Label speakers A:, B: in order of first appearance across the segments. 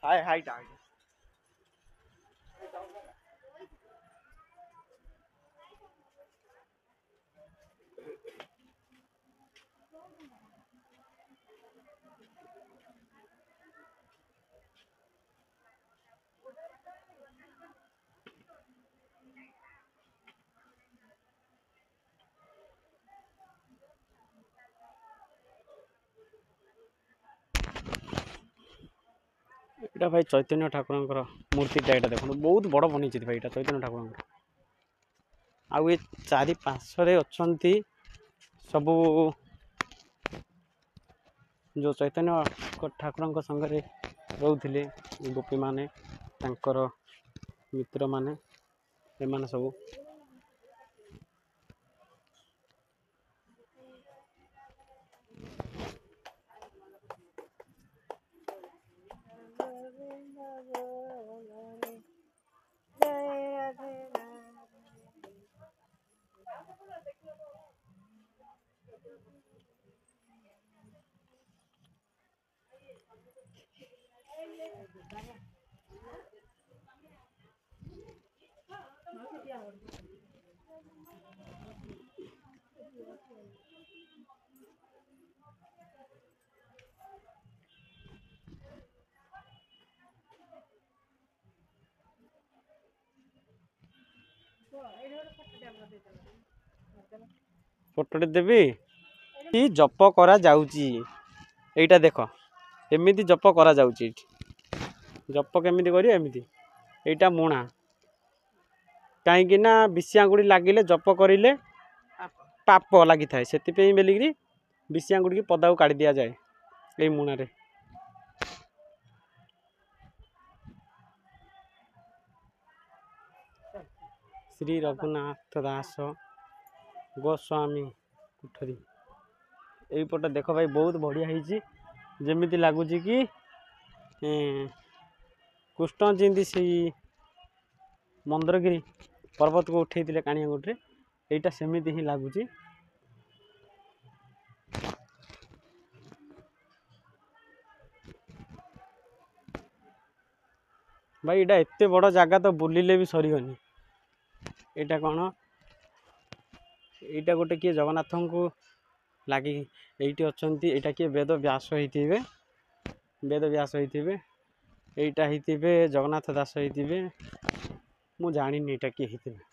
A: हाय हाय tight এটা ভাই চৈতন্য ঠাকুরଙ୍କର ମୂର୍ତ୍ତିଟା ଏଇଟା ଦେଖନ୍ତୁ ବହୁତ ବଡ଼ ବନେଇଛି ଭାଇ ଏଇଟା ଚୈତନ୍ୟ ଠାକୁରଙ୍କର ଆଉ ଏ ଚାରି ପାର୍ଶ୍ୱରେ ଅଛନ୍ତି ସବୁ ଯେଉଁ ଚୈତନ୍ୟ ଠାକୁରଙ୍କ ସାଙ୍ଗରେ ରହୁଥିଲେ ଗୋପୀମାନେ ତାଙ୍କର ମିତ୍ରମାନେ ଏମାନେ ସବୁ ଫଟୋଟେ ଦେବି ଜପ କରାଯାଉଛି ଏଇଟା ଦେଖ ଏମିତି ଜପ କରାଯାଉଛି ଏଇଠି ଜପ କେମିତି କରିବ ଏମିତି ଏଇଟା ମୁଣା କାହିଁକି ନା ବିଷି ଆଙ୍ଗୁଠି ଲାଗିଲେ ଜପ କରିଲେ ପାପ ଲାଗିଥାଏ ସେଥିପାଇଁ ବୋଲିକିରି ବିଷି ଆଙ୍ଗୁଠିକି ପଦାକୁ କାଢ଼ି ଦିଆଯାଏ ଏଇ ମୁଣାରେ ଶ୍ରୀ ରଘୁନାଥ ଦାସ ଗୋସ୍ୱାମୀ କୋଠରୀ ଏଇପଟେ ଦେଖ ଭାଇ ବହୁତ ବଢ଼ିଆ ହେଇଛି ଯେମିତି ଲାଗୁଛି କି କୃଷ୍ଣ ଯେମିତି ସେଇ ମନ୍ଦରଗିରି ପର୍ବତକୁ ଉଠେଇଥିଲେ କାଣି ଆଙ୍ଗୁଠିରେ ଏଇଟା ସେମିତି ହିଁ ଲାଗୁଛି ଭାଇ ଏଇଟା ଏତେ ବଡ଼ ଜାଗା ତ ବୁଲିଲେ ବି ସରିବନି ଏଇଟା କ'ଣ ଏଇଟା ଗୋଟେ କିଏ ଜଗନ୍ନାଥଙ୍କୁ ଲାଗି ଏଇଠି ଅଛନ୍ତି ଏଇଟା କିଏ ବେଦ ବ୍ୟାସ ହେଇଥିବେ ଏଇଟା ହେଇଥିବେ ଜଗନ୍ନାଥ ଦାସ ହେଇଥିବେ ମୁଁ ଜାଣିନି ଏଇଟା କିଏ ହେଇଥିବେ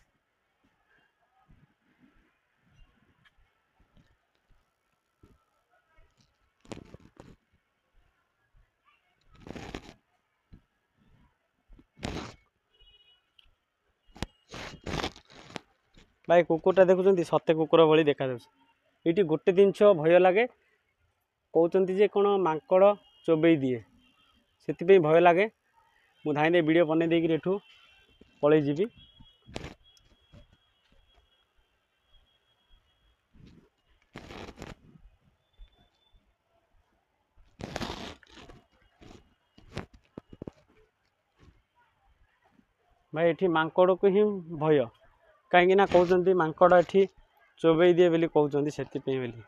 A: ଭାଇ କୁକୁରଟା ଦେଖୁଛନ୍ତି ସତେ କୁକୁର ଭଳି ଦେଖାଯାଉଛି ଏଇଠି ଗୋଟେ ଜିନିଷ ଭୟ ଲାଗେ କହୁଛନ୍ତି ଯେ କ'ଣ ମାଙ୍କଡ଼ ଚୋବେଇ ଦିଏ ସେଥିପାଇଁ ଭୟ ଲାଗେ ମୁଁ ଧାଇଁ ଦେଇ ଭିଡ଼ିଓ ବନେଇ ଦେଇକିରି ଏଠୁ ପଳେଇ ଯିବି ଭାଇ ଏଠି ମାଙ୍କଡ଼କୁ ହିଁ ଭୟ କାହିଁକି ନା କହୁଛନ୍ତି ମାଙ୍କଡ଼ ଏଠି ଚୋବେଇ ଦିଏ ବୋଲି କହୁଛନ୍ତି ସେଥିପାଇଁ ବୋଲି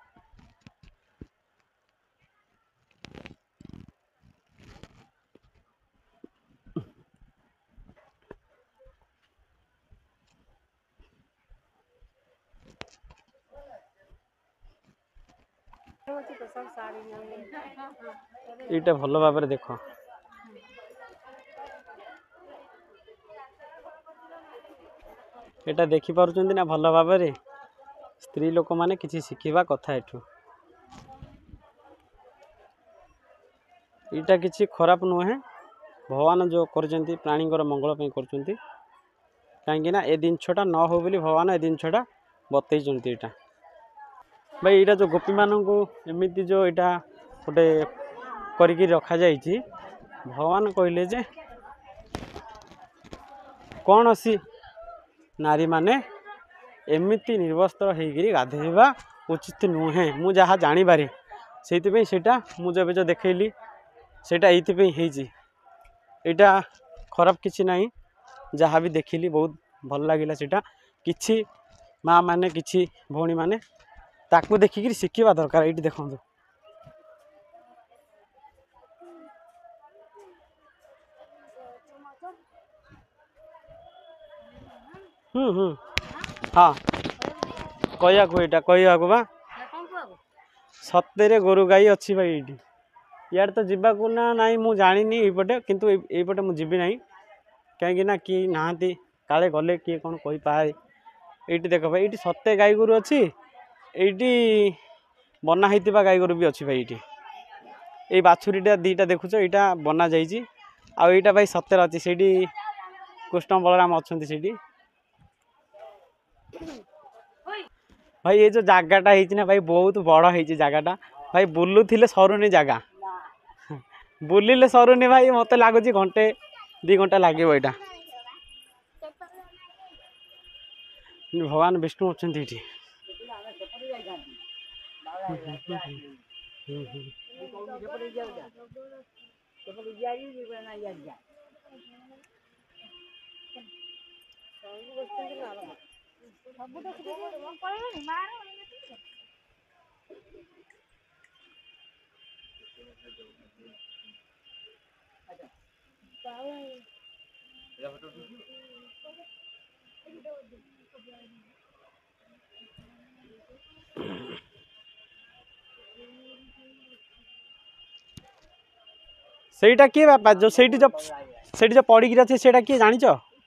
A: ଏଇଟା ଭଲ ଭାବରେ ଦେଖ ଏଇଟା ଦେଖିପାରୁଛନ୍ତି ନା ଭଲ ଭାବରେ ସ୍ତ୍ରୀ ଲୋକମାନେ କିଛି ଶିଖିବା କଥା ଏଠୁ ଏଇଟା କିଛି ଖରାପ ନୁହେଁ ଭଗବାନ ଯେଉଁ କରିଛନ୍ତି ପ୍ରାଣୀଙ୍କର ମଙ୍ଗଳ ପାଇଁ କରୁଛନ୍ତି କାହିଁକି ନା ଏ ଜିନିଷଟା ନ ହଉ ବୋଲି ଭଗବାନ ଏ ଜିନିଷଟା ବତେଇଛନ୍ତି ଏଇଟା ଭାଇ ଏଇଟା ଯେଉଁ ଗୋପୀମାନଙ୍କୁ ଏମିତି ଯେଉଁ ଏଇଟା ଗୋଟେ କରିକି ରଖାଯାଇଛି ଭଗବାନ କହିଲେ ଯେ କୌଣସି ନାରୀମାନେ ଏମିତି ନିର୍ବସ୍ତ୍ର ହେଇକିରି ଗାଧୋଇବା ଉଚିତ ନୁହେଁ ମୁଁ ଯାହା ଜାଣିବାରେ ସେଇଥିପାଇଁ ସେଇଟା ମୁଁ ଯେବେ ଯେଉଁ ଦେଖେଇଲି ସେଇଟା ଏଇଥିପାଇଁ ହେଇଛି ଏଇଟା ଖରାପ କିଛି ନାହିଁ ଯାହା ବି ଦେଖିଲି ବହୁତ ଭଲ ଲାଗିଲା ସେଇଟା କିଛି ମା ମାନେ କିଛି ଭଉଣୀମାନେ ତାକୁ ଦେଖିକିରି ଶିଖିବା ଦରକାର ଏଇଠି ଦେଖନ୍ତୁ हाँ कहया कहया बा सतेरे गोरु गाई अच्छी भाई ये इार तो जावाक ना नाई मु जानी यपटे किंतु यपटे मुझे ना कहीं किए नहांती काले गले किए कौन कही पाए ये देख भाई ये सत्य गाई गोरु अच्छी ये बना होता गाई गोरु भी अच्छी भाई ये ये बाछुरीटा दीटा देखुच यहाँ बना जाइए आईटा भाई सत्यर अच्छी से कृष्ण बलराम अच्छा से भाई ये जो जगाटा है भाई बहुत बड़ है जगाटा भाई बुलूले सरुनी जगह बुलिले सरुनी भाई मत लगुच घंटे 2 घंटा लगे यहाँ भगवान विष्णु अच्छा ये सेटा किए बापा जो जो पड़ी अच्छे से किए जान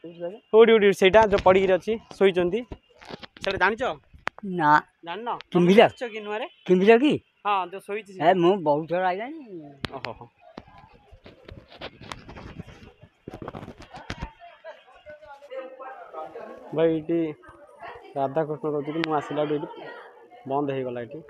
A: कौटी सेटा जो पड़ी अच्छी शोचती से जान
B: ना
A: जान
B: किमिला
A: कि नुआरे
B: किमिला कि
A: हाँ जो शोई
B: ए मु बहुत थोड़ा आइलानी
A: ओहो भाई ये राधा कृष्ण कहते मुझे आसला ये बंद हो गला ये